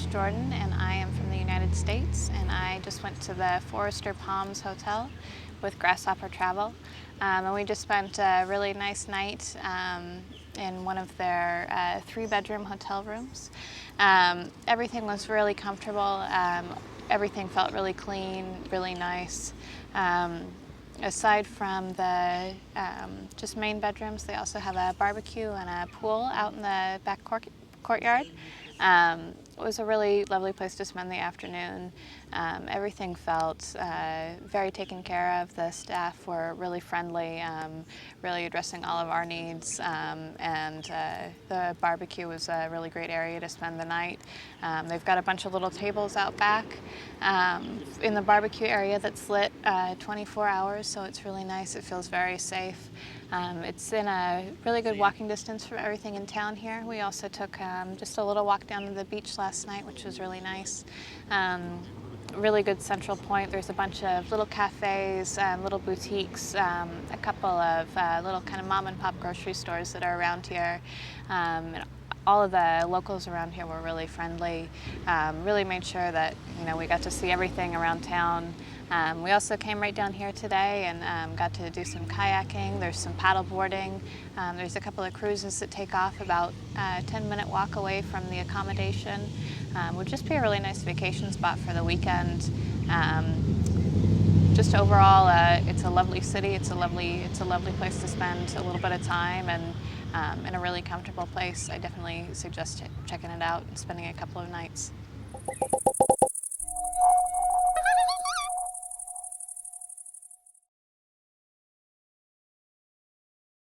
name's Jordan and I am from the United States, and I just went to the Forster Palms Motel with Grasshopper Travel. And we just spent a really nice night in one of their 3-bedroom hotel rooms. Everything was really comfortable. Everything felt really clean, really nice. Aside from the just main bedrooms, they also have a barbecue and a pool out in the back courtyard. It was a really lovely place to spend the afternoon. Everything felt very taken care of. The staff were really friendly, really addressing all of our needs, and the barbecue was a really great area to spend the night. They've got a bunch of little tables out back in the barbecue area that's lit 24 hours, so it's really nice. It feels very safe. It's in a really good walking distance from everything in town here. We also took just a little walk down to the beach last night, which was really nice. Really good central point. There's a bunch of little cafes, little boutiques, a couple of little kind of mom and pop grocery stores that are around here. And all of the locals around here were really friendly. Really made sure that we got to see everything around town. We also came right down here today and got to do some kayaking. There's some paddle boarding. There's a couple of cruises that take off about a 10-minute walk away from the accommodation. Would just be a really nice vacation spot for the weekend. Just overall, it's a lovely city. It's a lovely place to spend a little bit of time, and in a really comfortable place. I definitely suggest checking it out and spending a couple of nights.